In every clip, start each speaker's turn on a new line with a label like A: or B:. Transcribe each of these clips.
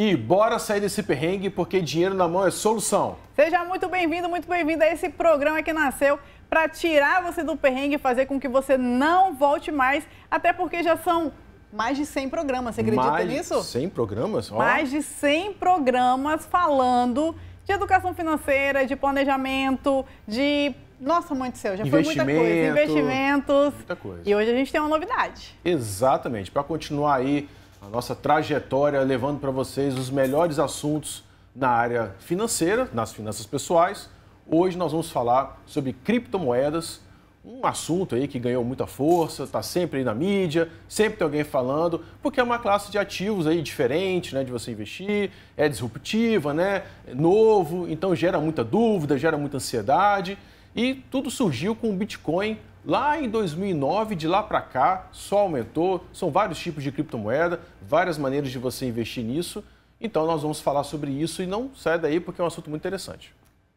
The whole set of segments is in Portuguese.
A: E bora sair desse perrengue porque dinheiro na mão é solução.
B: Seja muito bem-vindo a esse programa que nasceu para tirar você do perrengue e fazer com que você não volte mais, até porque já são mais de 100 programas, você acredita nisso?
A: Mais de 100 programas? Oh.
B: Mais de 100 programas falando de educação financeira, de planejamento, de... Nossa, mãe do céu, já foi muita coisa. Investimentos.
A: Muita coisa.
B: E hoje a gente tem uma novidade.
A: Exatamente. Para continuar aí a nossa trajetória, levando para vocês os melhores assuntos na área financeira, nas finanças pessoais, hoje nós vamos falar sobre criptomoedas, um assunto aí que ganhou muita força, está sempre aí na mídia, sempre tem alguém falando, porque é uma classe de ativos aí diferente, né, de você investir, é disruptiva, né, é novo, então gera muita dúvida, gera muita ansiedade. E tudo surgiu com o Bitcoin lá em 2009, de lá para cá só aumentou. São vários tipos de criptomoeda, várias maneiras de você investir nisso. Então nós vamos falar sobre isso e não sai daí porque é um assunto muito interessante.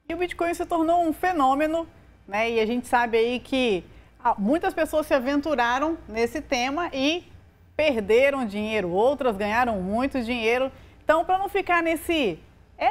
B: E o Bitcoin se tornou um fenômeno, né? E a gente sabe aí que muitas pessoas se aventuraram nesse tema e perderam dinheiro, outras ganharam muito dinheiro. Então, para não ficar nesse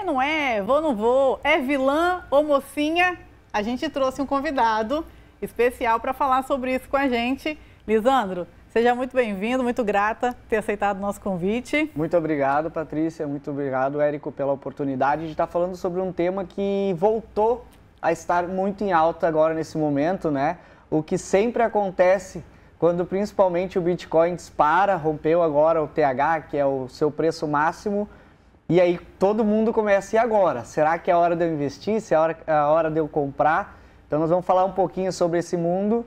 B: não é, vou, não vou, é vilã ou mocinha, a gente trouxe um convidado especial para falar sobre isso com a gente. Lisandro, seja muito bem-vindo, muito grata por ter aceitado o nosso convite.
C: Muito obrigado, Patrícia, muito obrigado, Érico, pela oportunidade de estar falando sobre um tema que voltou a estar muito em alta agora nesse momento, né? O que sempre acontece quando principalmente o Bitcoin dispara, rompeu agora o TH, que é o seu preço máximo, e aí todo mundo começa, e agora? Será que é a hora de eu investir? Se é a hora de eu comprar? Então nós vamos falar um pouquinho sobre esse mundo.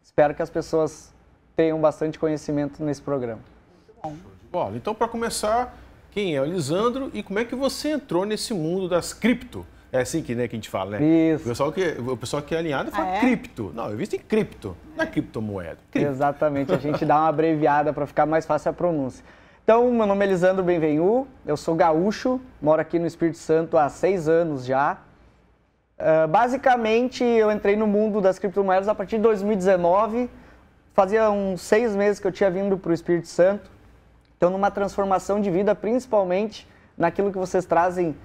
C: Espero que as pessoas tenham bastante conhecimento nesse programa.
B: Muito bom.
A: Show de bola. Então, para começar, quem é o Lisandro e como é que você entrou nesse mundo das cripto? É assim que, né, que a gente fala, né?
C: Isso.
A: O pessoal que é alinhado fala cripto. Não, eu visto em cripto, não é criptomoeda. Cripto.
C: Exatamente, a gente dá uma abreviada para ficar mais fácil a pronúncia. Então, meu nome é Lisandro Benvenu, eu sou gaúcho, moro aqui no Espírito Santo há 6 anos já. Basicamente, eu entrei no mundo das criptomoedas a partir de 2019, fazia uns 6 meses que eu tinha vindo para o Espírito Santo. Então, numa transformação de vida, principalmente naquilo que vocês trazem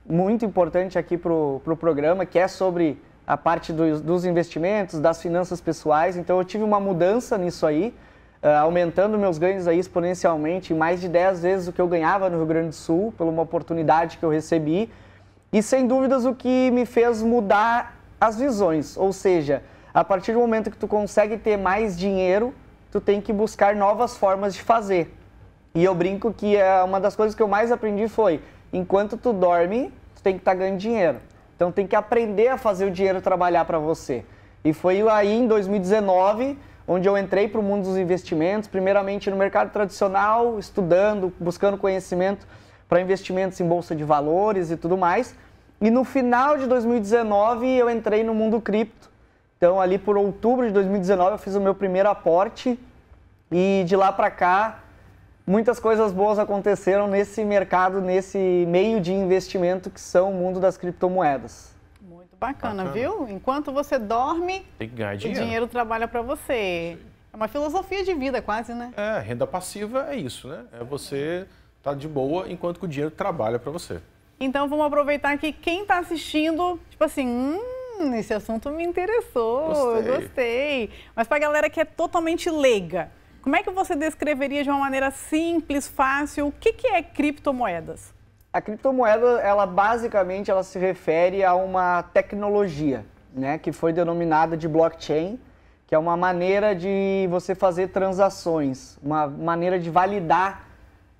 C: muito importante aqui para o programa, que é sobre a parte dos investimentos, das finanças pessoais. Então, eu tive uma mudança nisso aí, aumentando meus ganhos aí exponencialmente, mais de 10 vezes o que eu ganhava no Rio Grande do Sul, por uma oportunidade que eu recebi. E, sem dúvidas, o que me fez mudar as visões. Ou seja, a partir do momento que tu consegue ter mais dinheiro, tu tem que buscar novas formas de fazer. E eu brinco que uma das coisas que eu mais aprendi foi, enquanto tu dorme, tu tem que estar ganhando dinheiro. Então, tem que aprender a fazer o dinheiro trabalhar para você. E foi aí, em 2019, onde eu entrei para o mundo dos investimentos, primeiramente no mercado tradicional, estudando, buscando conhecimento para investimentos em bolsa de valores e tudo mais. E no final de 2019 eu entrei no mundo cripto. Então ali por outubro de 2019 eu fiz o meu primeiro aporte e de lá para cá muitas coisas boas aconteceram nesse mercado, nesse meio de investimento que são o mundo das criptomoedas.
B: Bacana, viu? Enquanto você dorme,
A: tem que ganhar dinheiro.
B: O dinheiro trabalha para você. É uma filosofia de vida quase, né?
A: Renda passiva é isso, né? É você estar de boa enquanto que o dinheiro trabalha para você.
B: Então vamos aproveitar que quem está assistindo, tipo assim, esse assunto me interessou, eu gostei. Mas para a galera que é totalmente leiga, como é que você descreveria de uma maneira simples, fácil, o que é criptomoedas?
C: A criptomoeda, ela basicamente se refere a uma tecnologia, né, que foi denominada de blockchain, que é uma maneira de você fazer transações, uma maneira de validar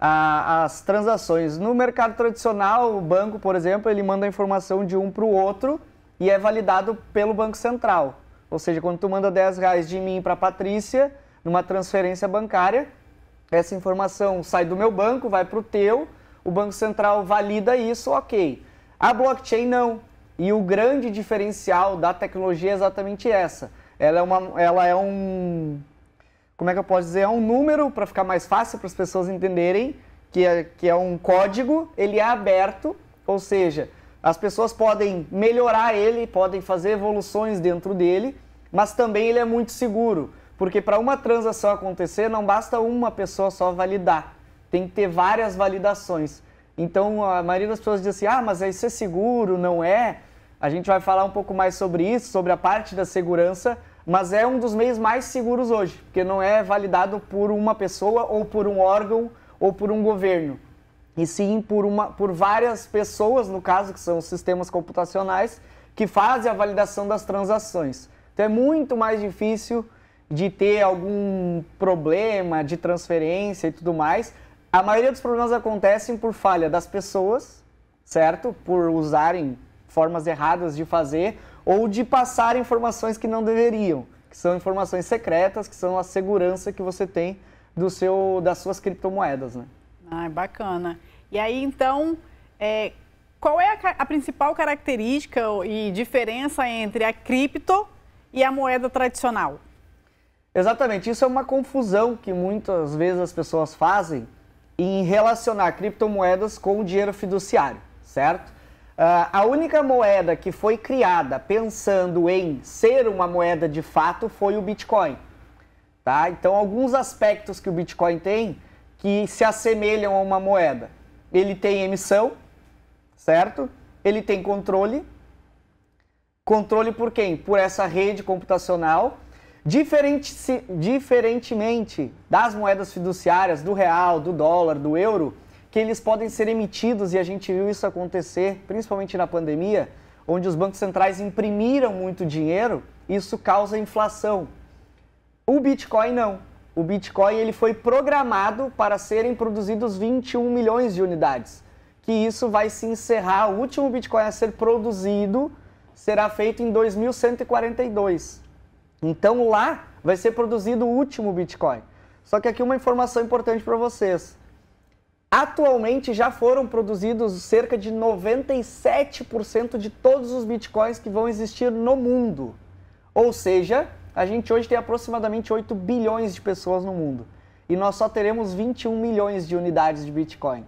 C: as transações. No mercado tradicional, o banco, por exemplo, ele manda a informação de um para o outro e é validado pelo Banco Central. Ou seja, quando tu manda R$10 de mim para a Patrícia, numa transferência bancária, essa informação sai do meu banco, vai para o teu, o Banco Central valida isso, ok. A blockchain não. E o grande diferencial da tecnologia é exatamente essa. Ela é um... Como é que eu posso dizer? É um número, para ficar mais fácil para as pessoas entenderem, que é um código, ele é aberto, ou seja, as pessoas podem melhorar ele, podem fazer evoluções dentro dele, mas também ele é muito seguro, porque para uma transação acontecer, não basta uma pessoa só validar. Tem que ter várias validações. Então, a maioria das pessoas diz assim, mas isso é seguro, não é? A gente vai falar um pouco mais sobre isso, sobre a parte da segurança, mas é um dos meios mais seguros hoje, porque não é validado por uma pessoa ou por um órgão ou por um governo, e sim por várias pessoas, no caso, que são os sistemas computacionais, que fazem a validação das transações. Então é muito mais difícil de ter algum problema de transferência e tudo mais. A maioria dos problemas acontecem por falha das pessoas, certo? Por usarem formas erradas de fazer ou de passar informações que não deveriam, que são informações secretas, que são a segurança que você tem das suas criptomoedas, né?
B: Bacana. E aí, então, qual é a principal característica e diferença entre a cripto e a moeda tradicional?
C: Exatamente, isso é uma confusão que muitas vezes as pessoas fazem em relacionar criptomoedas com o dinheiro fiduciário, certo? A única moeda que foi criada pensando em ser uma moeda de fato foi o Bitcoin, tá? Então, alguns aspectos que o Bitcoin tem que se assemelham a uma moeda. Ele tem emissão, certo? Ele tem controle. Controle por quem? Por essa rede computacional. Diferentemente das moedas fiduciárias, do real, do dólar, do euro, que eles podem ser emitidos, e a gente viu isso acontecer, principalmente na pandemia, onde os bancos centrais imprimiram muito dinheiro, isso causa inflação. O Bitcoin não. O Bitcoin ele foi programado para serem produzidos 21 milhões de unidades, que isso vai se encerrar, o último Bitcoin a ser produzido será feito em 2142. Então lá vai ser produzido o último Bitcoin. Só que aqui uma informação importante para vocês. Atualmente já foram produzidos cerca de 97% de todos os Bitcoins que vão existir no mundo. Ou seja, a gente hoje tem aproximadamente 8 bilhões de pessoas no mundo. E nós só teremos 21 milhões de unidades de Bitcoin.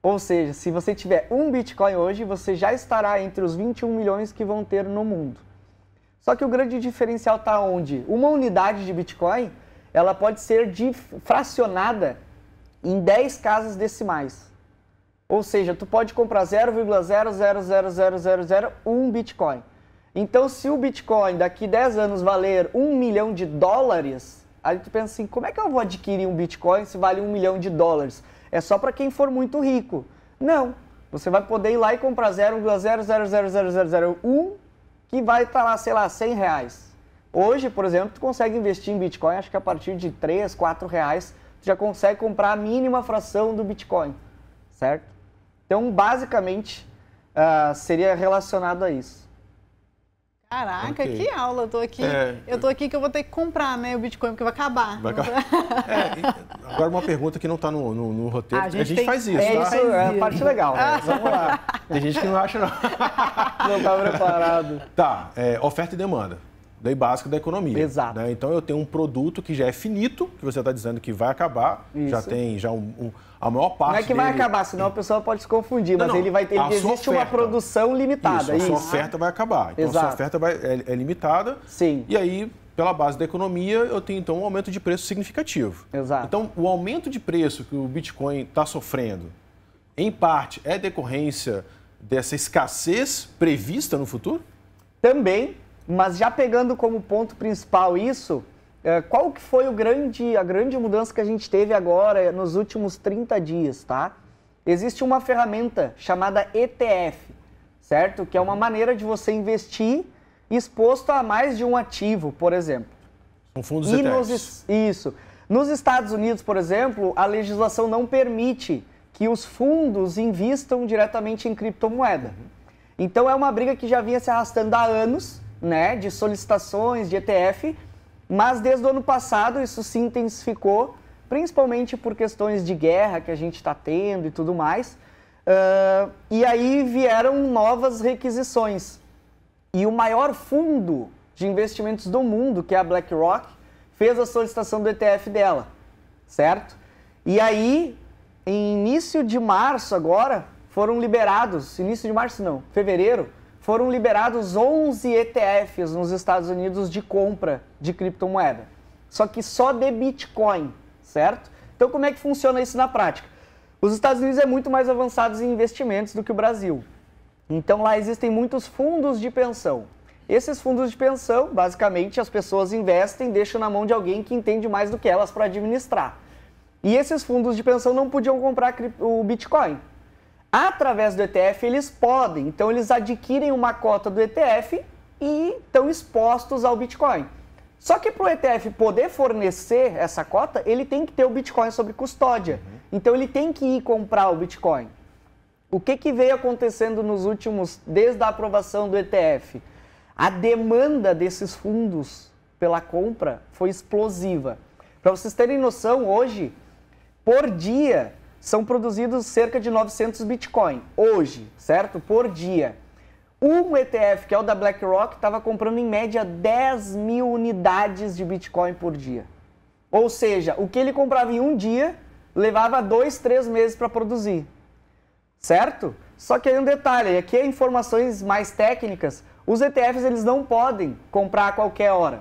C: Ou seja, se você tiver um Bitcoin hoje, você já estará entre os 21 milhões que vão ter no mundo. Só que o grande diferencial está onde? Uma unidade de Bitcoin, ela pode ser fracionada em 10 casas decimais. Ou seja, tu pode comprar 0,0000001 Bitcoin. Então, se o Bitcoin daqui 10 anos valer $1 milhão, aí tu pensa assim, como é que eu vou adquirir um Bitcoin se vale $1 milhão? É só para quem for muito rico. Não, você vai poder ir lá e comprar 0,0000001 que vai estar lá, sei lá, R$100. Hoje, por exemplo, tu consegue investir em Bitcoin, acho que a partir de R$3, R$4, tu já consegue comprar a mínima fração do Bitcoin, certo? Então, basicamente, seria relacionado a isso.
B: Caraca, okay. Que aula, eu tô aqui que eu vou ter que comprar, né, o Bitcoin, porque vai acabar.
A: Agora uma pergunta que não está no roteiro, a gente faz isso,
C: tá? Isso é a parte legal, né?
A: Vamos lá. Tem gente que não acha, não.
C: Não está preparado.
A: Tá, oferta e demanda, lei básica da economia.
C: Exato.
A: Né? Então eu tenho um produto que já é finito, que você está dizendo que vai acabar,
C: isso.
A: Já tem a maior parte.
C: Não é que vai acabar, senão a pessoa pode se confundir, mas ele vai ter. Existe uma produção limitada.
A: Isso, a sua oferta vai acabar. Então,
C: exato.
A: A sua oferta é limitada.
C: Sim.
A: E aí, pela base da economia, eu tenho então um aumento de preço significativo.
C: Exato.
A: Então, o aumento de preço que o Bitcoin está sofrendo, em parte, é decorrência dessa escassez prevista no futuro?
C: Também, mas já pegando como ponto principal isso. Qual que foi a grande mudança que a gente teve agora nos últimos 30 dias, tá? Existe uma ferramenta chamada ETF, certo? Que é uma maneira de você investir exposto a mais de um ativo, por exemplo.
A: São fundos ETFs.
C: Isso. Nos Estados Unidos, por exemplo, a legislação não permite que os fundos invistam diretamente em criptomoeda. Então é uma briga que já vinha se arrastando há anos, né? De solicitações de ETF. Mas desde o ano passado isso se intensificou, principalmente por questões de guerra que a gente está tendo e tudo mais. E aí vieram novas requisições. E o maior fundo de investimentos do mundo, que é a BlackRock, fez a solicitação do ETF dela, certo? E aí, em início de março agora, foram liberados, fevereiro, foram liberados 11 ETFs nos Estados Unidos de compra de criptomoeda. Só que só de Bitcoin, certo? Então, como é que funciona isso na prática? Os Estados Unidos é muito mais avançados em investimentos do que o Brasil. Então lá existem muitos fundos de pensão. Esses fundos de pensão, basicamente, as pessoas investem, deixam na mão de alguém que entende mais do que elas para administrar. E esses fundos de pensão não podiam comprar o Bitcoin. Através do ETF eles podem, então eles adquirem uma cota do ETF e estão expostos ao Bitcoin. Só que para o ETF poder fornecer essa cota, ele tem que ter o Bitcoin sob custódia. Então ele tem que ir comprar o Bitcoin. O que veio acontecendo nos últimos, desde a aprovação do ETF? A demanda desses fundos pela compra foi explosiva. Para vocês terem noção, hoje, por dia, são produzidos cerca de 900 Bitcoin. Hoje, certo? Por dia. Um ETF, que é o da BlackRock, estava comprando em média 10 mil unidades de Bitcoin por dia. Ou seja, o que ele comprava em um dia, levava 2, 3 meses para produzir. Certo? Só que aí um detalhe, aqui é informações mais técnicas, os ETFs eles não podem comprar a qualquer hora.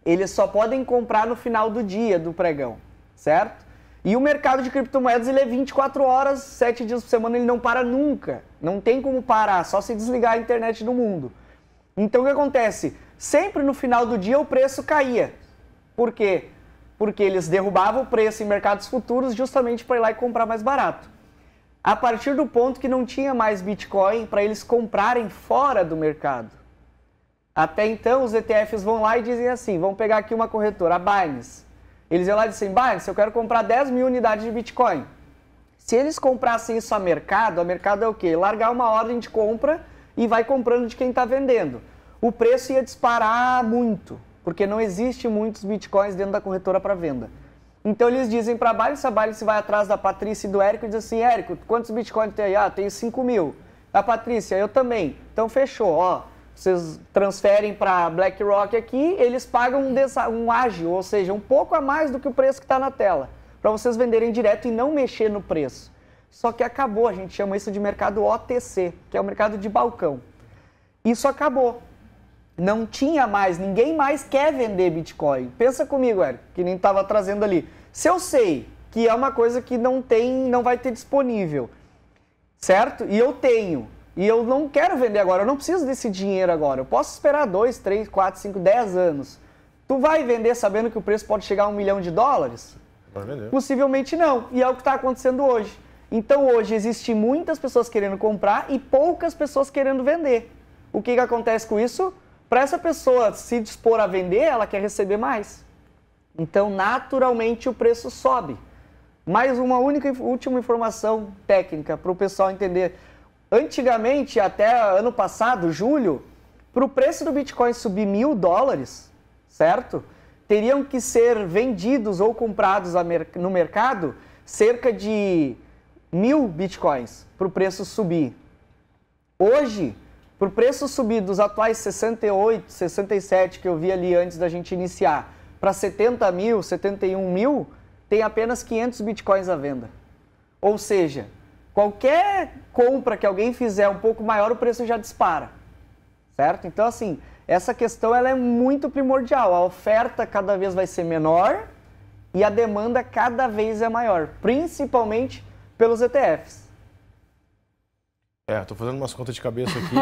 C: Eles só podem comprar no final do dia do pregão, certo? E o mercado de criptomoedas ele é 24 horas, 7 dias por semana, ele não para nunca. Não tem como parar, só se desligar a internet do mundo. Então o que acontece? Sempre no final do dia o preço caía. Por quê? Porque eles derrubavam o preço em mercados futuros justamente para ir lá e comprar mais barato. A partir do ponto que não tinha mais Bitcoin para eles comprarem fora do mercado. Até então os ETFs vão lá e dizem assim, vamos pegar aqui uma corretora, a Binance. Eles iam lá e dizem, Binance, eu quero comprar 10 mil unidades de Bitcoin. Se eles comprassem isso a mercado é o quê? Largar uma ordem de compra e vai comprando de quem está vendendo. O preço ia disparar muito, porque não existe muitos Bitcoins dentro da corretora para venda. Então eles dizem para a Binance vai atrás da Patrícia e do Érico e diz assim, Érico, quantos Bitcoins tem aí? Ah, tenho 5 mil. A Patrícia, eu também. Então fechou, ó. Vocês transferem para BlackRock aqui, eles pagam um ágio, ou seja, um pouco a mais do que o preço que está na tela, para vocês venderem direto e não mexer no preço. Só que acabou, a gente chama isso de mercado OTC, que é o mercado de balcão. Isso acabou. Não tinha mais, ninguém mais quer vender Bitcoin. Pensa comigo, Érico, que nem estava trazendo ali. Se eu sei que é uma coisa que não vai ter disponível, certo? E eu tenho. E eu não quero vender agora, eu não preciso desse dinheiro agora. Eu posso esperar 2, 3, 4, 5, 10 anos. Tu vai vender sabendo que o preço pode chegar a $1 milhão?
A: Vai vender.
C: Possivelmente não. E é o que está acontecendo hoje. Então hoje existem muitas pessoas querendo comprar e poucas pessoas querendo vender. O que acontece com isso? Para essa pessoa se dispor a vender, ela quer receber mais. Então naturalmente o preço sobe. Mais uma última informação técnica para o pessoal entender. Antigamente, até ano passado, julho, para o preço do Bitcoin subir $1.000, certo? Teriam que ser vendidos ou comprados no mercado cerca de 1.000 Bitcoins para o preço subir. Hoje, para o preço subir dos atuais 68, 67 que eu vi ali antes da gente iniciar, para 70 mil, 71 mil, tem apenas 500 Bitcoins à venda. Ou seja, qualquer compra que alguém fizer um pouco maior, o preço já dispara, certo? Então, assim, essa questão ela é muito primordial. A oferta cada vez vai ser menor e a demanda cada vez é maior, principalmente pelos ETFs.
A: Estou fazendo umas contas de cabeça aqui.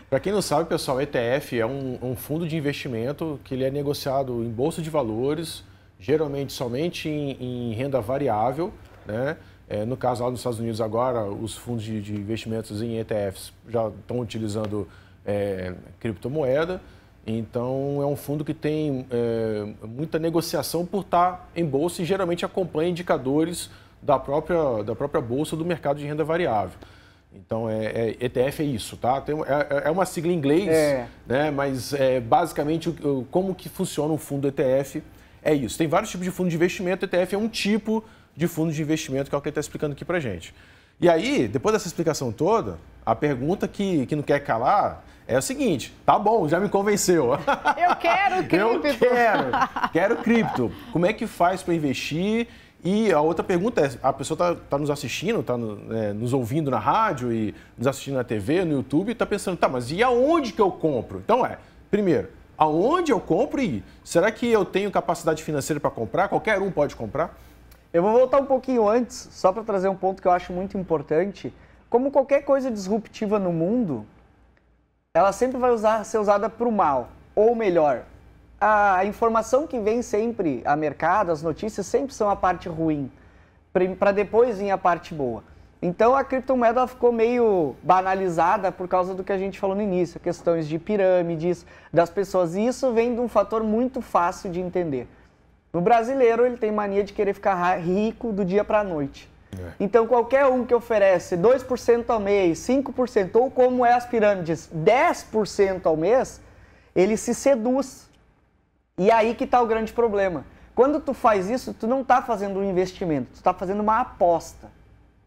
A: Para quem não sabe, pessoal, ETF é um fundo de investimento que ele é negociado em bolsa de valores, geralmente somente em renda variável, né? No caso lá nos Estados Unidos agora, os fundos de investimentos em ETFs já estão utilizando criptomoeda. Então é um fundo que tem muita negociação por estar em bolsa e geralmente acompanha indicadores da própria bolsa do mercado de renda variável. Então ETF é isso, tá? É uma sigla em inglês, né? Mas basicamente como que funciona um fundo ETF é isso. Tem vários tipos de fundo de investimento, ETF é um tipo de fundo de investimento, que é o que ele está explicando aqui pra gente. E aí, depois dessa explicação toda, a pergunta que não quer calar é o seguinte, tá bom, já me convenceu.
B: Eu quero cripto.
A: Eu quero cripto. Como é que faz para investir? E a outra pergunta é, a pessoa está nos assistindo, está nos ouvindo na rádio e nos assistindo na TV, no YouTube, e está pensando, tá, mas e aonde que eu compro? Então primeiro, aonde eu compro e será que eu tenho capacidade financeira para comprar? Qualquer um pode comprar?
C: Eu vou voltar um pouquinho antes, só para trazer um ponto que eu acho muito importante. Como qualquer coisa disruptiva no mundo, ela sempre vai ser usada para o mal, ou melhor, a informação que vem sempre a mercado, as notícias sempre são a parte ruim, para depois vir a parte boa. Então a criptomoeda ficou meio banalizada por causa do que a gente falou no início, questões de pirâmides, das pessoas, e isso vem de um fator muito fácil de entender. O brasileiro, ele tem mania de querer ficar rico do dia para a noite. Então, qualquer um que oferece 2% ao mês, 5%, ou como é as pirâmides, 10% ao mês, ele se seduz. E aí que está o grande problema. Quando tu faz isso, tu não está fazendo um investimento, tu está fazendo uma aposta.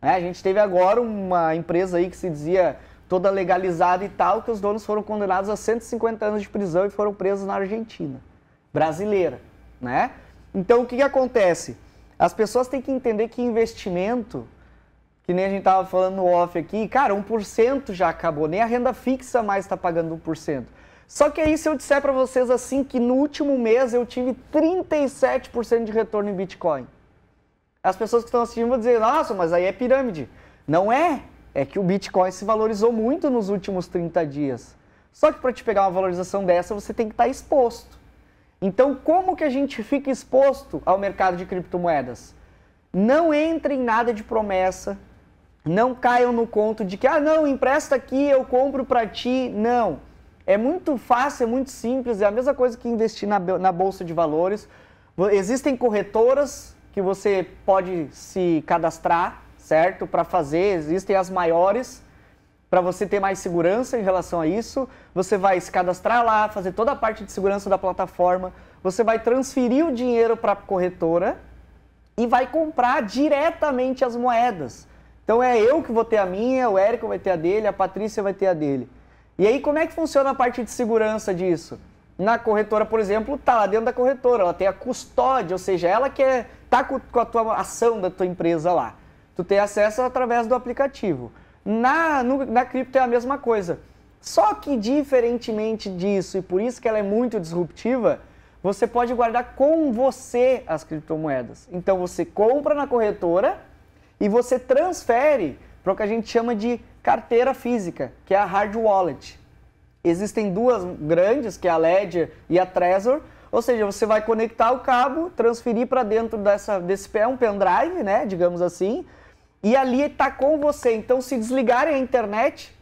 C: A gente teve agora uma empresa aí que se dizia toda legalizada e tal, que os donos foram condenados a 150 anos de prisão e foram presos na Argentina, brasileira, né? Então, o que acontece? As pessoas têm que entender que investimento, que nem a gente estava falando no off aqui, cara, 1% já acabou, nem a renda fixa mais está pagando 1%. Só que aí se eu disser para vocês assim que no último mês eu tive 37% de retorno em Bitcoin. As pessoas que estão assistindo vão dizer, nossa, mas aí é pirâmide. Não é, é que o Bitcoin se valorizou muito nos últimos 30 dias. Só que para te pegar uma valorização dessa, você tem que estar exposto. Então, como que a gente fica exposto ao mercado de criptomoedas? Não entre em nada de promessa, não caiam no conto de que, não, empresta aqui, eu compro para ti. Não, é muito fácil, é muito simples, é a mesma coisa que investir na Bolsa de Valores. Existem corretoras que você pode se cadastrar, certo? Para fazer, existem as maiores, para você ter mais segurança em relação a isso. Você vai se cadastrar lá, fazer toda a parte de segurança da plataforma, você vai transferir o dinheiro para a corretora e vai comprar diretamente as moedas. Então é eu que vou ter a minha, o Érico vai ter a dele, a Patrícia vai ter a dele. E aí como é que funciona a parte de segurança disso? Na corretora, por exemplo, tá lá dentro da corretora, ela tem a custódia, ou seja, ela que tá com a tua ação da tua empresa lá. Tu tem acesso através do aplicativo. Na cripto é a mesma coisa. Só que diferentemente disso, e por isso que ela é muito disruptiva, você pode guardar com você as criptomoedas. Então você compra na corretora e você transfere para o que a gente chama de carteira física, que é a hard wallet. Existem duas grandes, que é a Ledger e a Trezor, ou seja, você vai conectar o cabo, transferir para dentro desse um pendrive, né, digamos assim, e ali está com você. Então, se desligarem a internet,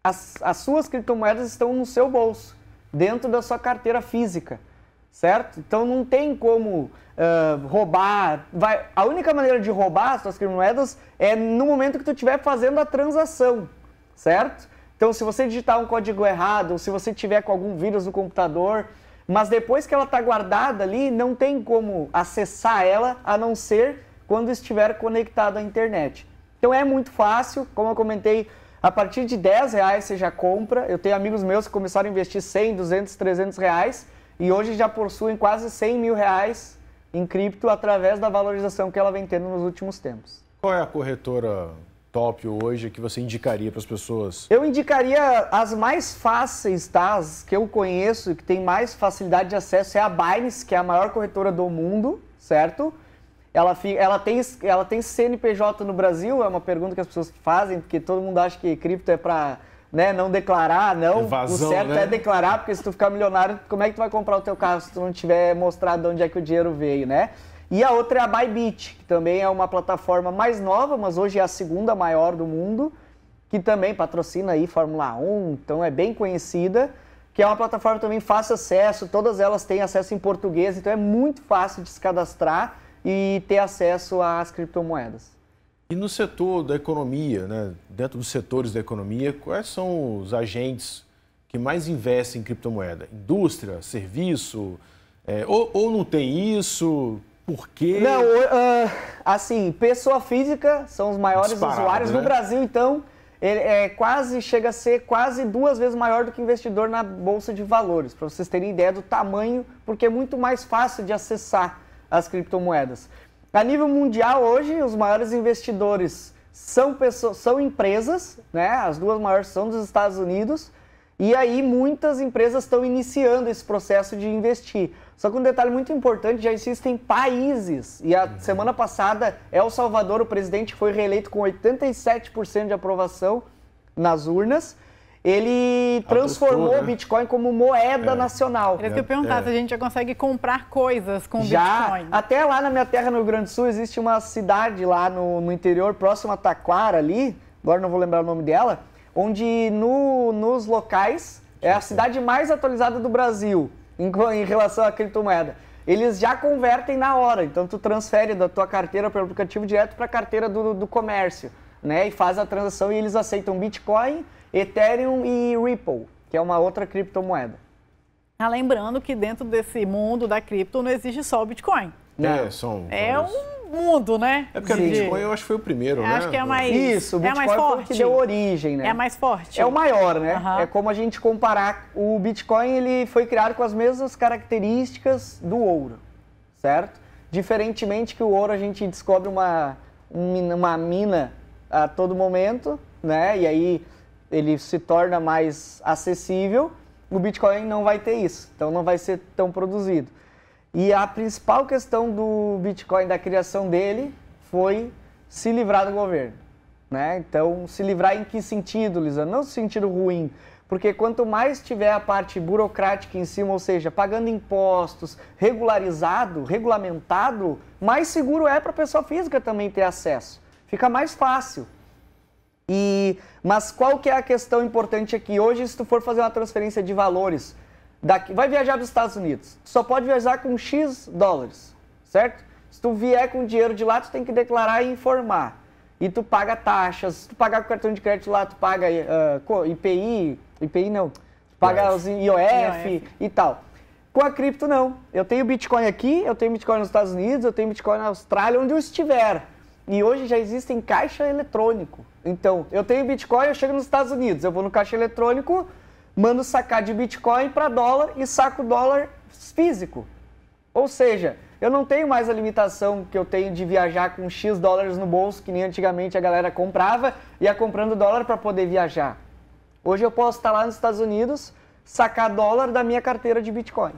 C: as suas criptomoedas estão no seu bolso, dentro da sua carteira física, certo? Então, não tem como roubar. A única maneira de roubar as suas criptomoedas é no momento que tu estiver fazendo a transação, certo? Então, se você digitar um código errado, ou se você tiver com algum vírus no computador, mas depois que ela está guardada ali, não tem como acessar ela, a não ser quando estiver conectado à internet. Então é muito fácil, como eu comentei, a partir de R$10 você já compra. Eu tenho amigos meus que começaram a investir 100, 200, 300 reais e hoje já possuem quase 100 mil reais em cripto através da valorização que ela vem tendo nos últimos tempos.
A: Qual é a corretora top hoje que você indicaria para as pessoas?
C: Eu indicaria as mais fáceis, tá? As que eu conheço e que tem mais facilidade de acesso é a Binance, que é a maior corretora do mundo, certo? Ela tem CNPJ no Brasil? É uma pergunta que as pessoas fazem, porque todo mundo acha que cripto é para, né, não declarar. Não,
A: evasão,
C: o certo,
A: né?
C: É declarar, porque se tu ficar milionário, como é que tu vai comprar o teu carro se tu não tiver mostrado de onde é que o dinheiro veio, né? E a outra é a Bybit, que também é uma plataforma mais nova, mas hoje é a segunda maior do mundo, que também patrocina aí Fórmula 1, então é bem conhecida, que é uma plataforma também fácil acesso, todas elas têm acesso em português, então é muito fácil de se cadastrar e ter acesso às criptomoedas.
A: E no setor da economia, né, dentro dos setores da economia, quais são os agentes que mais investem em criptomoeda? Indústria, serviço, ou não tem isso? Por quê?
C: Não, assim, pessoa física são os maiores usuários.
A: Né?
C: No Brasil, então, ele chega a ser quase 2 vezes maior do que investidor na Bolsa de Valores, para vocês terem ideia do tamanho, porque é muito mais fácil de acessar as criptomoedas. A nível mundial, hoje, os maiores investidores são empresas, né? As duas maiores são dos Estados Unidos, E aí muitas empresas estão iniciando esse processo de investir. Só que um detalhe muito importante, já existem países, e a semana passada El Salvador, o presidente foi reeleito com 87% de aprovação nas urnas, ele transformou o Bitcoin como moeda nacional.
B: Era isso que eu perguntar, se a gente já consegue comprar coisas com
C: Bitcoin. Até lá na minha terra, no Rio Grande do Sul, existe uma cidade lá no interior, próximo a Taquara ali, agora não vou lembrar o nome dela, onde nos locais é a cidade mais atualizada do Brasil em relação à criptomoeda. Eles já convertem na hora, então tu transfere da tua carteira pelo aplicativo direto para a carteira do comércio, né? E faz a transação e eles aceitam Bitcoin, Ethereum e Ripple, que é uma outra criptomoeda.
B: Lembrando que dentro desse mundo da cripto não existe só o Bitcoin. É um mundo, né?
A: É porque o Bitcoin eu acho que foi o primeiro, né?
B: Acho que é mais
C: Isso, o Bitcoin foi o que deu origem, né?
B: É mais forte.
C: É o maior, né? É como a gente comparar. O Bitcoin, ele foi criado com as mesmas características do ouro, certo? Diferentemente que o ouro a gente descobre uma mina a todo momento, né? E aí ele se torna mais acessível. O Bitcoin não vai ter isso, então não vai ser tão produzido. E a principal questão do Bitcoin, da criação dele, foi se livrar do governo, né? Então, se livrar em que sentido, Lisa? Não no sentido ruim, porque quanto mais tiver a parte burocrática em cima, ou seja, pagando impostos, regulamentado, mais seguro é para a pessoa física também ter acesso. Fica mais fácil. Mas qual que é a questão importante aqui? Hoje, se tu for fazer uma transferência de valores, vai viajar para os Estados Unidos, tu só pode viajar com X dólares, certo? Se tu vier com dinheiro de lá, tu tem que declarar e informar. E tu paga taxas, se tu pagar com cartão de crédito lá, tu paga IPI não, tu paga os IOF e tal. Com a cripto não, eu tenho Bitcoin aqui, eu tenho Bitcoin nos Estados Unidos, eu tenho Bitcoin na Austrália, onde eu estiver. E hoje já existem caixa eletrônico. Então, eu tenho Bitcoin, eu chego nos Estados Unidos, eu vou no caixa eletrônico, mando sacar de Bitcoin para dólar e saco dólar físico. Ou seja, eu não tenho mais a limitação que eu tenho de viajar com X dólares no bolso, que nem antigamente a galera comprava e ia comprando dólar para poder viajar. Hoje eu posso estar lá nos Estados Unidos, sacar dólar da minha carteira de Bitcoin.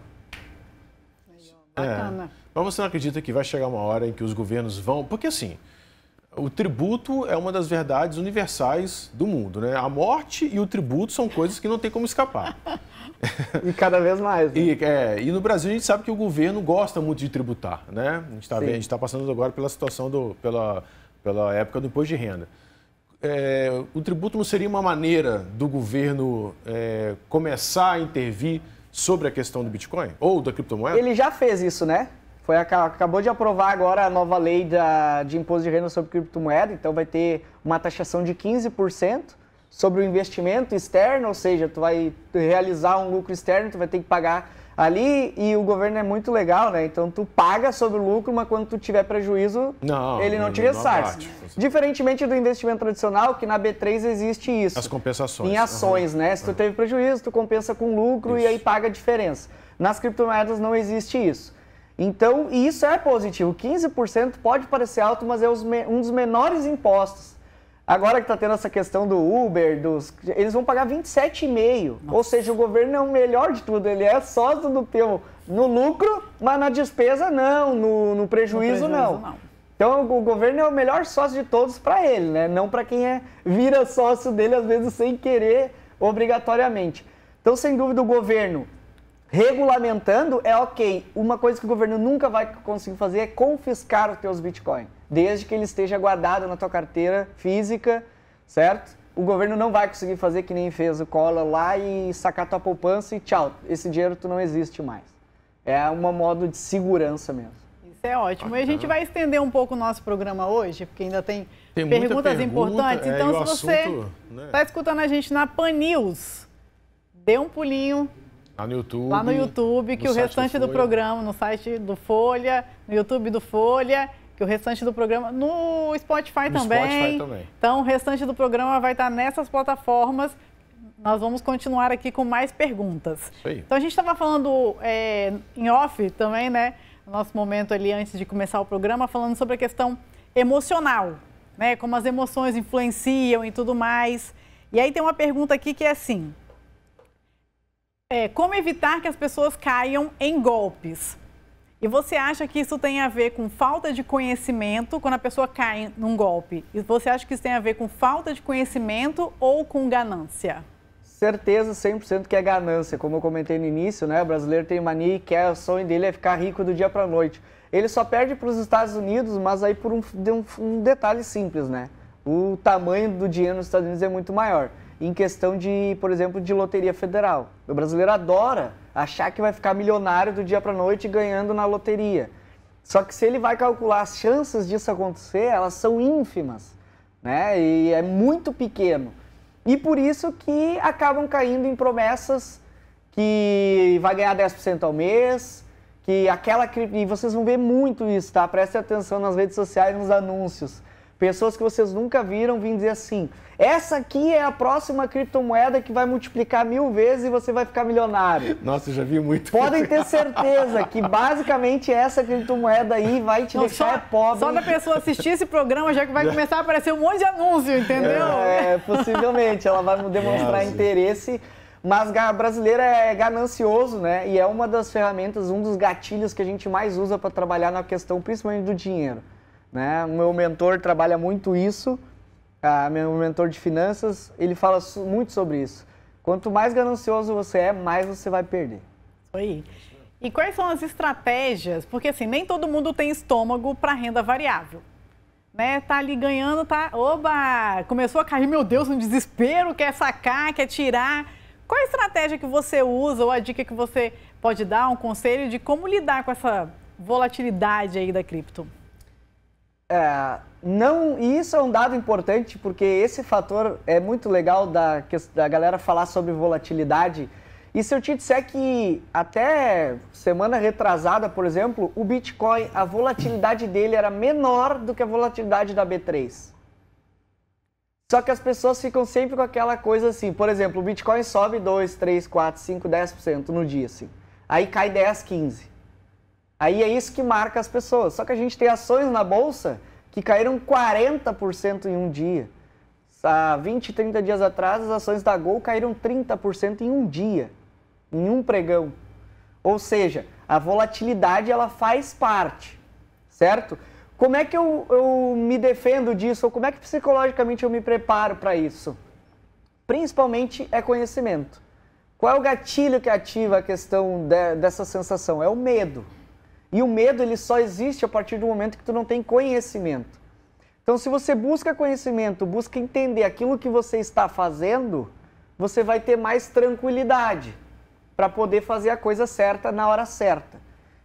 B: Bacana.
A: Mas você não acredita que vai chegar uma hora em que os governos vão... Porque assim, o tributo é uma das verdades universais do mundo, né? A morte e o tributo são coisas que não tem como escapar.
C: E cada vez mais. Né?
A: E no Brasil a gente sabe que o governo gosta muito de tributar, né? A gente está passando agora pela situação, pela época do imposto de renda. O tributo não seria uma maneira do governo começar a intervir sobre a questão do Bitcoin ou da criptomoeda?
C: Ele já fez isso, né? Acabou de aprovar agora a nova lei de imposto de renda sobre criptomoeda, então vai ter uma taxação de 15% sobre o investimento externo, ou seja, tu vai realizar um lucro externo, tu vai ter que pagar ali e o governo é muito legal, né? Então tu paga sobre o lucro, mas quando tu tiver prejuízo, ele não te ressarce. Diferentemente do investimento tradicional, que na B3 existe isso.
A: As compensações.
C: Em ações, né? Se tu teve prejuízo, tu compensa com lucro e aí paga a diferença. Nas criptomoedas não existe isso. Então, isso é positivo. 15% pode parecer alto, mas é um dos menores impostos. Agora que está tendo essa questão do Uber, eles vão pagar 27,5%. Ou seja, o governo é o melhor de tudo. Ele é sócio do teu no lucro, mas na despesa não, no prejuízo não. Então, o governo é o melhor sócio de todos para ele, né? Não para quem vira sócio dele, às vezes, sem querer, obrigatoriamente. Então, sem dúvida, o governo... regulamentando é ok. Uma coisa que o governo nunca vai conseguir fazer é confiscar os teus Bitcoin, desde que ele esteja guardado na tua carteira física, certo? O governo não vai conseguir fazer que nem fez o Collor lá e sacar tua poupança e tchau, esse dinheiro tu não existe mais. É um modo de segurança mesmo.
B: Isso é ótimo. E a gente vai estender um pouco o nosso programa hoje, porque ainda tem perguntas importantes. Então, se você está escutando a gente na Pan News, dê um pulinho lá no YouTube, que o restante do programa, no site do Folha, no YouTube do Folha, que o restante do programa, no Spotify também. Então, o restante do programa vai estar nessas plataformas. Nós vamos continuar aqui com mais perguntas. Então, a gente estava falando em off também, né? No nosso momento ali, antes de começar o programa, falando sobre a questão emocional, né? Como as emoções influenciam e tudo mais. E aí tem uma pergunta aqui que é assim: como evitar que as pessoas caiam em golpes. E você acha que isso tem a ver com falta de conhecimento, quando a pessoa cai num golpe? E você acha que isso tem a ver com falta de conhecimento ou com ganância?
C: Certeza 100% que é ganância. Como eu comentei no início, né? O brasileiro tem mania que o sonho dele é ficar rico do dia para a noite. Ele só perde para os Estados Unidos, mas aí por um detalhe simples, né? O tamanho do dinheiro nos Estados Unidos é muito maior. Em questão de, por exemplo, de loteria federal. O brasileiro adora achar que vai ficar milionário do dia para a noite ganhando na loteria. Só que se ele vai calcular as chances disso acontecer, elas são ínfimas, né? E é muito pequeno. E por isso que acabam caindo em promessas que vai ganhar 10% ao mês, que aquela... E vocês vão ver muito isso, tá? Prestem atenção nas redes sociais, nos anúncios. Pessoas que vocês nunca viram vêm dizer assim, essa aqui é a próxima criptomoeda que vai multiplicar 1000 vezes e você vai ficar milionário.
A: Nossa, eu já vi muito.
C: Podem ter certeza que basicamente essa criptomoeda aí vai te deixar pobre.
B: Só da pessoa assistir esse programa já que vai começar a aparecer um monte de anúncio, entendeu?
C: Possivelmente, ela vai demonstrar interesse. Mas o brasileiro é ganancioso, né? E é uma das ferramentas, um dos gatilhos que a gente mais usa para trabalhar na questão principalmente do dinheiro. Né? O meu mentor trabalha muito isso, meu mentor de finanças, ele fala muito sobre isso. Quanto mais ganancioso você é, mais você vai perder.
B: Isso aí. E quais são as estratégias? Porque assim, nem todo mundo tem estômago para renda variável. Né? Tá ali ganhando, oba, começou a cair, meu Deus, um desespero, quer sacar, quer tirar. Qual a estratégia que você usa ou a dica que você pode dar, um conselho de como lidar com essa volatilidade aí da cripto?
C: E isso é um dado importante, porque esse fator é muito legal da galera falar sobre volatilidade. E se eu te disser que até semana retrasada, por exemplo, o Bitcoin, a volatilidade dele era menor do que a volatilidade da B3. Só que as pessoas ficam sempre com aquela coisa assim, por exemplo, o Bitcoin sobe 2, 3, 4, 5, 10% no dia, assim. Aí cai 10, 15%. Aí é isso que marca as pessoas. Só que a gente tem ações na bolsa que caíram 40% em um dia. Há 20, 30 dias atrás, as ações da Gol caíram 30% em um dia, em um pregão. Ou seja, a volatilidade ela faz parte, certo? Como é que eu me defendo disso? Ou como é que psicologicamente eu me preparo para isso? Principalmente é conhecimento. Qual é o gatilho que ativa a questão dessa sensação? É o medo. E o medo ele só existe a partir do momento que tu não tem conhecimento. Então, se você busca conhecimento, busca entender aquilo que você está fazendo, você vai ter mais tranquilidade para poder fazer a coisa certa na hora certa.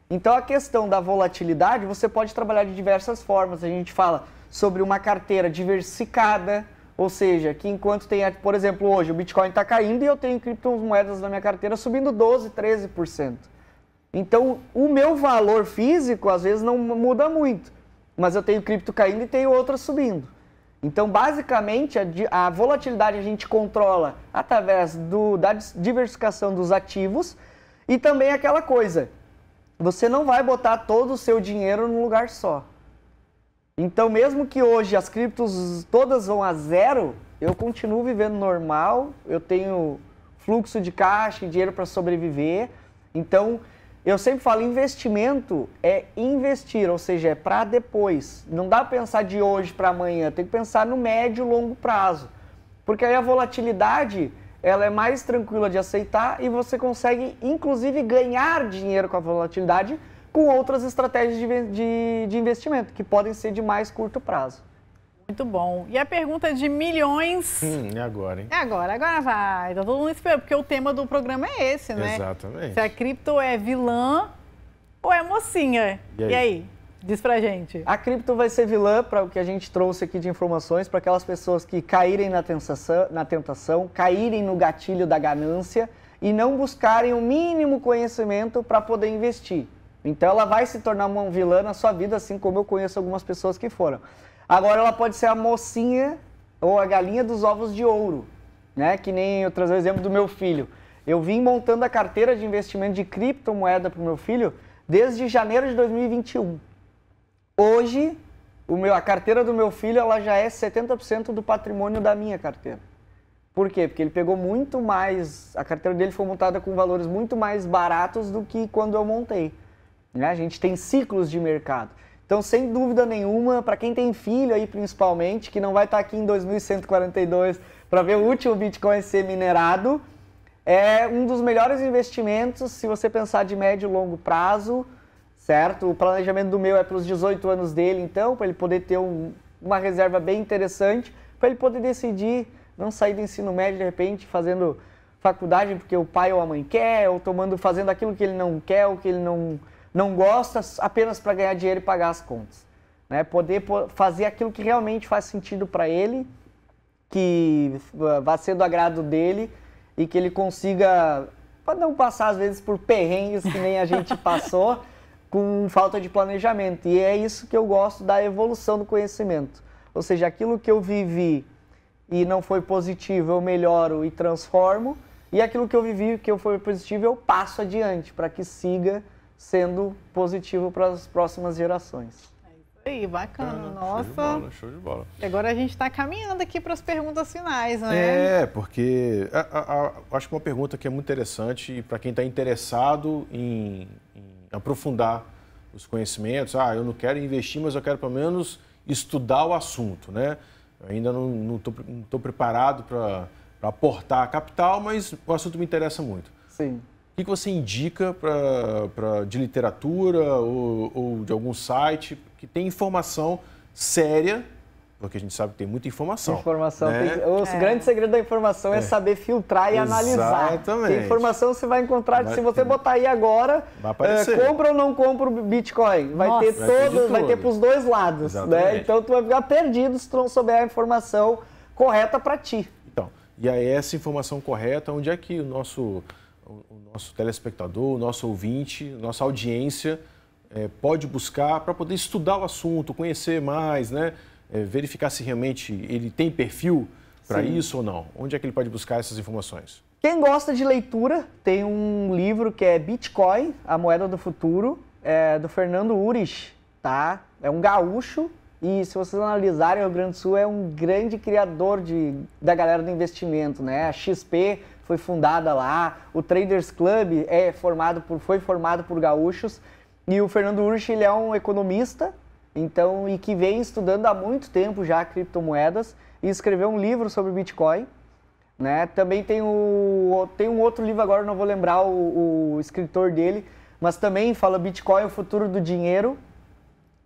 C: Então, a questão da volatilidade, você pode trabalhar de diversas formas. A gente fala sobre uma carteira diversificada, ou seja, que enquanto tem, por exemplo, hoje o Bitcoin está caindo e eu tenho criptomoedas na minha carteira subindo 12%, 13%. Então, o meu valor físico, às vezes, não muda muito. Mas eu tenho cripto caindo e tenho outras subindo. Então, basicamente, a volatilidade a gente controla através da diversificação dos ativos e também aquela coisa, você não vai botar todo o seu dinheiro num lugar só. Então, mesmo que hoje as criptos todas vão a zero, eu continuo vivendo normal, eu tenho fluxo de caixa e dinheiro para sobreviver. Então, eu sempre falo, investimento é investir, ou seja, é para depois. Não dá para pensar de hoje para amanhã, tem que pensar no médio e longo prazo. Porque aí a volatilidade, ela é mais tranquila de aceitar e você consegue, inclusive, ganhar dinheiro com a volatilidade com outras estratégias de investimento, que podem ser de mais curto prazo.
B: Muito bom. E a pergunta de milhões...
A: É agora, hein?
B: É agora vai. Tá todo mundo esperando, porque o tema do programa é esse, né?
A: Exatamente.
B: Se a cripto é vilã ou é mocinha. E aí? Diz pra gente.
C: A cripto vai ser vilã para o que a gente trouxe aqui de informações, para aquelas pessoas que caírem na tentação, caírem no gatilho da ganância e não buscarem o mínimo conhecimento para poder investir. Então ela vai se tornar uma vilã na sua vida, assim como eu conheço algumas pessoas que foram. Agora ela pode ser a mocinha ou a galinha dos ovos de ouro, né? Que nem eu trazer o exemplo do meu filho. Eu vim montando a carteira de investimento de criptomoeda para o meu filho desde janeiro de 2021. Hoje, a carteira do meu filho ela já é 70% do patrimônio da minha carteira. Por quê? Porque ele pegou muito mais, a carteira dele foi montada com valores muito mais baratos do que quando eu montei. Né? A gente tem ciclos de mercado. Então, sem dúvida nenhuma, para quem tem filho aí principalmente, que não vai estar aqui em 2142 para ver o último Bitcoin ser minerado, é um dos melhores investimentos se você pensar de médio e longo prazo, certo? O planejamento do meu é para os 18 anos dele, então, para ele poder ter uma reserva bem interessante, para ele poder decidir não sair do ensino médio de repente fazendo faculdade porque o pai ou a mãe quer, ou fazendo aquilo que ele não quer, ou que ele não gosta, apenas para ganhar dinheiro e pagar as contas. Né? Poder fazer aquilo que realmente faz sentido para ele, que vai ser do agrado dele e que ele consiga, para não passar às vezes por perrengues que nem a gente passou, com falta de planejamento. E é isso que eu gosto da evolução do conhecimento. Ou seja, aquilo que eu vivi e não foi positivo, eu melhoro e transformo, e aquilo que eu vivi que foi positivo, eu passo adiante, para que siga sendo positivo para as próximas gerações.
B: É isso aí, bacana. Nossa.
A: Show de bola.
B: E agora a gente está caminhando aqui para as perguntas finais, né?
A: Porque acho que uma pergunta que é muito interessante para quem está interessado em aprofundar os conhecimentos. Eu não quero investir, mas eu quero pelo menos estudar o assunto, né? Eu ainda não estou preparado para aportar capital, mas o assunto me interessa muito.
C: Sim.
A: O que você indica de literatura ou de algum site que tem informação séria, porque a gente sabe que tem muita informação. Né?
C: O grande segredo da informação é saber filtrar e analisar.
A: Exatamente.
C: Tem informação você vai encontrar, se você botar aí agora, compra ou não compra o Bitcoin. Vai ter para os dois lados. Né? Então tu vai ficar perdido se tu não souber a informação correta para ti.
A: Então, e aí essa informação correta, onde é que o nosso telespectador, o nosso ouvinte, nossa audiência pode buscar para poder estudar o assunto, conhecer mais, né? Verificar se realmente ele tem perfil para isso ou não. Onde é que ele pode buscar essas informações?
C: Quem gosta de leitura, tem um livro que é Bitcoin, a moeda do futuro, do Fernando Urich, tá? É um gaúcho e, se vocês analisarem, o Rio Grande do Sul é um grande criador da galera do investimento, né? A XP foi fundada lá, o Traders Club foi formado por gaúchos, e o Fernando Urich, ele é um economista, e que vem estudando há muito tempo já criptomoedas e escreveu um livro sobre Bitcoin. Né? Também tem um outro livro, agora não vou lembrar o escritor dele, mas também fala Bitcoin, o futuro do dinheiro.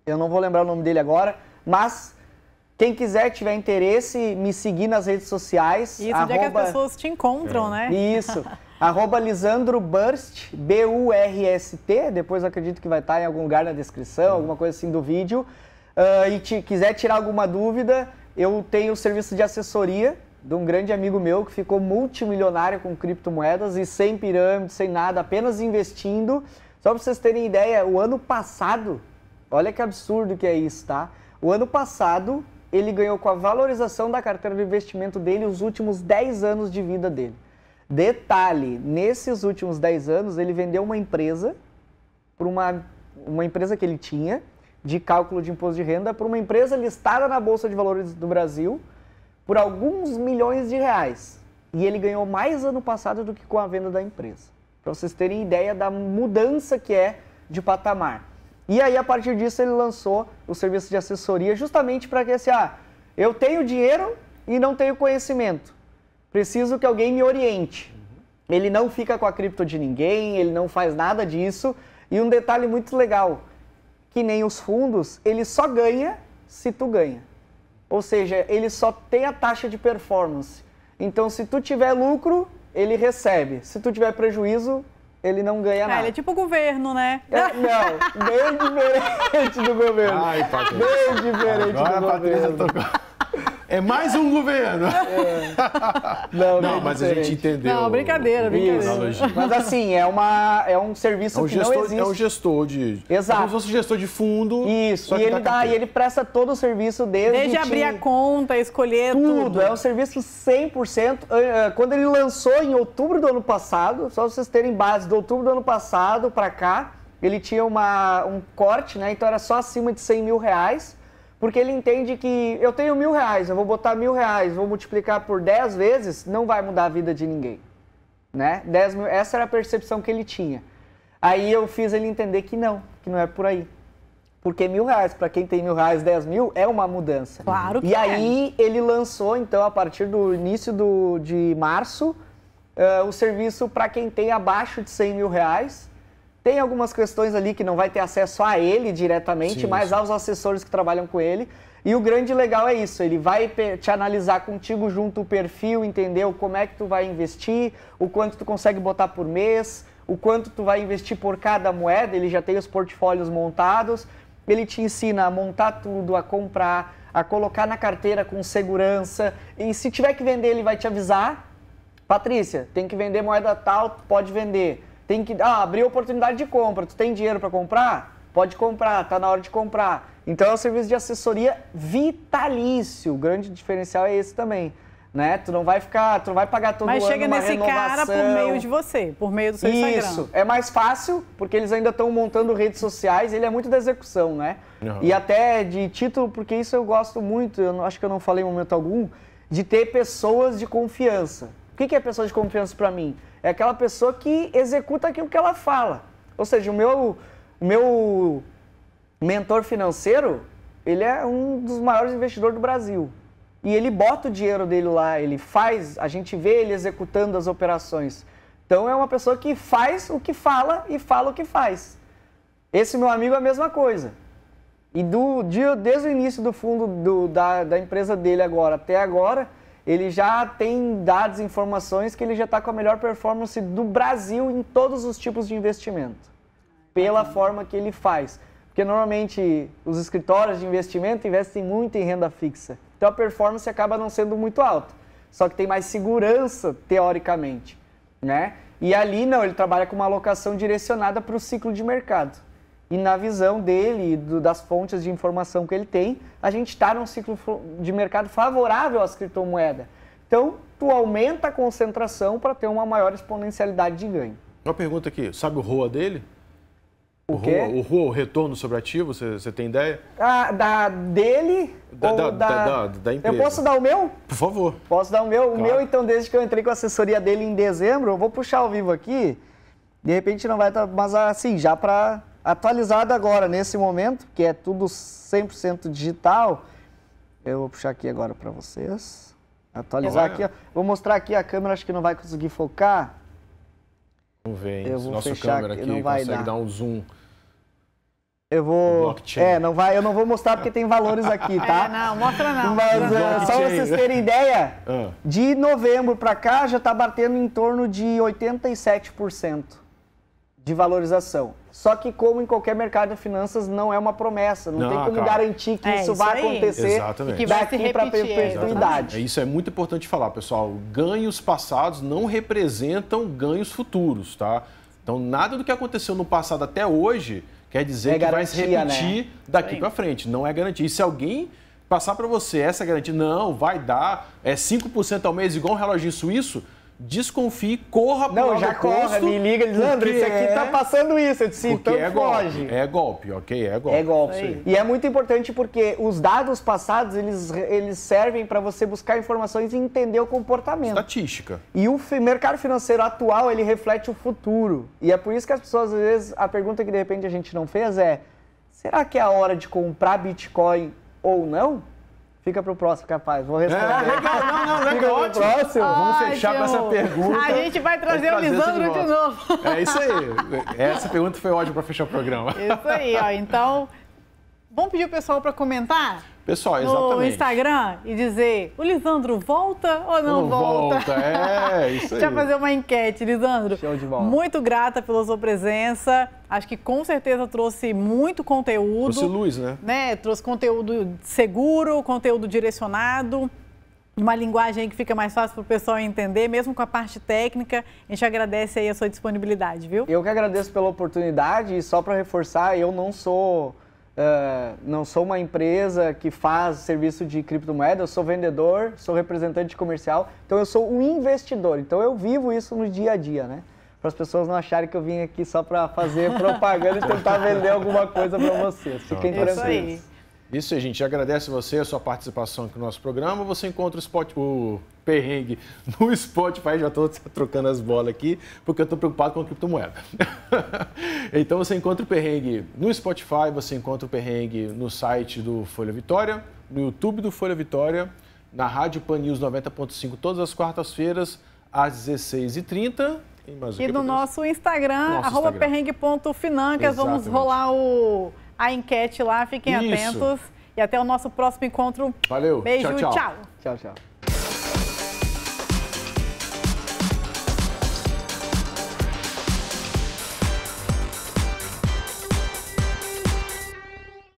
C: Eu não vou lembrar o nome dele agora, mas quem quiser, tiver interesse, me seguir nas redes sociais.
B: Isso, onde é que as pessoas te encontram, né?
C: Isso. @LisandroBurst, B-U-R-S-T, depois eu acredito que vai estar em algum lugar na descrição, alguma coisa assim do vídeo. Quiser tirar alguma dúvida, eu tenho o serviço de assessoria de um grande amigo meu que ficou multimilionário com criptomoedas e sem pirâmide, sem nada, apenas investindo. Só para vocês terem ideia, o ano passado, olha que absurdo que é isso, tá? O ano passado, ele ganhou com a valorização da carteira de investimento dele os últimos 10 anos de vida dele. Detalhe, nesses últimos 10 anos, ele vendeu uma empresa, por uma empresa que ele tinha, de cálculo de imposto de renda, para uma empresa listada na Bolsa de Valores do Brasil, por alguns milhões de reais. E ele ganhou mais ano passado do que com a venda da empresa. Para vocês terem ideia da mudança que é de patamar. E aí, a partir disso, ele lançou o serviço de assessoria justamente para que, eu tenho dinheiro e não tenho conhecimento. Preciso que alguém me oriente. Ele não fica com a cripto de ninguém, ele não faz nada disso. E um detalhe muito legal, que nem os fundos, ele só ganha se tu ganha. Ou seja, ele só tem a taxa de performance. Então, se tu tiver lucro, ele recebe. Se tu tiver prejuízo, ele não ganha nada.
B: Ele é tipo o governo, né?
C: Não, bem diferente do governo.
A: Ai, Patrícia.
C: Bem diferente
A: Agora
C: do
A: a Patrícia
C: governo.
A: É mais um governo. Não, mas a gente entendeu.
B: Não, brincadeira.
C: Mas assim, é um serviço que não existe.
A: É um gestor de...
C: Exato.
A: É como se fosse gestor de fundo.
C: Isso, e ele presta todo o serviço
B: desde abrir a conta, escolher tudo.
C: É um serviço 100%. Quando ele lançou em outubro do ano passado, só vocês terem base, de outubro do ano passado para cá, ele tinha um corte, né? Então era só acima de 100 mil reais, Porque ele entende que eu tenho R$1.000, eu vou botar R$1.000, vou multiplicar por 10 vezes, não vai mudar a vida de ninguém. Né? 10 mil, essa era a percepção que ele tinha. Aí eu fiz ele entender que não é por aí. Porque R$1.000, para quem tem R$1.000, 10 mil, é uma mudança.
B: Claro que
C: E aí ele lançou, então, a partir do início de março, o serviço para quem tem abaixo de R$100.000. Tem algumas questões ali que não vai ter acesso a ele diretamente,
A: Sim,
C: mas aos assessores que trabalham com ele. E o grande legal é isso, ele vai te analisar contigo junto o perfil, entendeu como é que tu vai investir, o quanto tu consegue botar por mês, o quanto tu vai investir por cada moeda, ele já tem os portfólios montados, ele te ensina a montar tudo, a comprar, a colocar na carteira com segurança, e se tiver que vender ele vai te avisar, Patrícia, tem que vender moeda tal, tu pode vender, tem que abrir oportunidade de compra, tu tem dinheiro para comprar? Pode comprar, tá na hora de comprar. Então é um serviço de assessoria vitalício. O grande diferencial é esse também, né? Tu não vai pagar todo ano uma renovação.
B: Mas chega nesse cara por meio de você, por meio do seu Instagram.
C: Isso, é mais fácil, porque eles ainda estão montando redes sociais, ele é muito da execução, né? Uhum. E até de título, porque isso eu gosto muito, acho que eu não falei em momento algum, de ter pessoas de confiança. O que é pessoa de confiança para mim? É aquela pessoa que executa aquilo que ela fala. Ou seja, o meu mentor financeiro, ele é um dos maiores investidores do Brasil. E ele bota o dinheiro dele lá, ele faz, a gente vê ele executando as operações. Então é uma pessoa que faz o que fala e fala o que faz. Esse meu amigo é a mesma coisa. E desde o início do fundo da empresa dele agora até agora, ele já tem dados e informações que ele já está com a melhor performance do Brasil em todos os tipos de investimento. Pela forma que ele faz. Porque normalmente os escritórios de investimento investem muito em renda fixa. Então a performance acaba não sendo muito alta. Só que tem mais segurança, teoricamente. Né? E ali não, ele trabalha com uma alocação direcionada para o ciclo de mercado. E na visão dele, das fontes de informação que ele tem, a gente está num ciclo de mercado favorável às criptomoedas. Então, tu aumenta a concentração para ter uma maior exponencialidade de ganho.
A: Uma pergunta aqui, sabe o ROA dele?
C: O quê?
A: O ROA, o retorno sobre ativo, você tem ideia?
C: Dele ou
A: da empresa.
C: Eu posso dar o meu?
A: Por favor.
C: Posso dar o meu?
A: Claro.
C: O meu, então, desde que eu entrei com a assessoria dele em dezembro, eu vou puxar ao vivo aqui. De repente não vai estar, mas assim, já para atualizado agora, nesse momento, que é tudo 100% digital. Eu vou puxar aqui agora para vocês. Atualizar aqui, ó. Vou mostrar aqui a câmera, acho que não vai conseguir focar.
A: Vamos ver, hein?
C: Eu vou
A: Nossa
C: fechar
A: câmera aqui
C: não vai
A: consegue dar um zoom.
C: Eu vou...
A: Blockchain.
C: não vai, eu não vou mostrar porque tem valores aqui, tá?
B: Não, mostra não.
C: Mas só vocês terem ideia, de novembro para cá já está batendo em torno de 87% de valorização. Só que como em qualquer mercado de finanças não é uma promessa, não tem como garantir que isso vai acontecer daqui para a perpetuidade.
A: Isso é muito importante falar, pessoal. Ganhos passados não representam ganhos futuros, tá? Então nada do que aconteceu no passado até hoje quer dizer que vai se repetir daqui para frente. Não é garantia. E se alguém passar para você essa garantia, não, vai dar 5% ao mês igual um reloginho suíço, desconfie, corra para o lado
C: já
A: oposto,
C: corre, me liga, Lisandro, isso aqui tá passando isso. Eu disse, então foge.
A: É golpe, ok? É golpe.
C: É golpe. E é muito importante porque os dados passados, eles servem para você buscar informações e entender o comportamento.
A: Estatística.
C: E o mercado financeiro atual, ele reflete o futuro. E é por isso que as pessoas, às vezes, a pergunta que de repente a gente não fez é, será que é a hora de comprar Bitcoin ou não? Fica pro próximo, capaz. Vou responder.
A: Legal. Não, legal. Ótimo.
C: Próximo.
A: Vamos fechar com essa pergunta.
B: A gente vai trazer o Lisandro de novo.
A: É isso aí. Essa pergunta foi ótima para fechar o programa.
B: Isso aí, ó. Então, vamos pedir o pessoal para comentar?
A: Pessoal, exatamente.
B: No Instagram e dizer, o Lisandro volta ou não volta?
A: Isso aí.
B: Deixa eu fazer uma enquete, Lisandro.
C: Show de bola.
B: Muito grata pela sua presença. Acho que com certeza trouxe muito conteúdo.
A: Trouxe luz, né?
B: Trouxe conteúdo seguro, conteúdo direcionado. Uma linguagem que fica mais fácil para o pessoal entender, mesmo com a parte técnica. A gente agradece aí a sua disponibilidade, viu?
C: Eu que agradeço pela oportunidade e só para reforçar, eu não sou uma empresa que faz serviço de criptomoeda, eu sou vendedor, sou representante comercial, então eu sou um investidor, então eu vivo isso no dia a dia, né? Para as pessoas não acharem que eu vim aqui só para fazer propaganda e tentar vender alguma coisa para vocês. Fiquem tranquilos.
A: Isso aí, gente. Agradece você a sua participação aqui no nosso programa. Você encontra o perrengue no Spotify. Já estou trocando as bolas aqui, porque eu estou preocupado com a criptomoeda. Então você encontra o perrengue no Spotify, você encontra o perrengue no site do Folha Vitória, no YouTube do Folha Vitória, na Rádio Pan News 90.5, todas as quartas-feiras, às 16h30.
B: E no nosso Instagram, @perrengue.financas. Vamos rolar a enquete lá, fiquem atentos. E até o nosso próximo encontro.
A: Valeu.
B: Beijo,
A: tchau.
C: Tchau, tchau.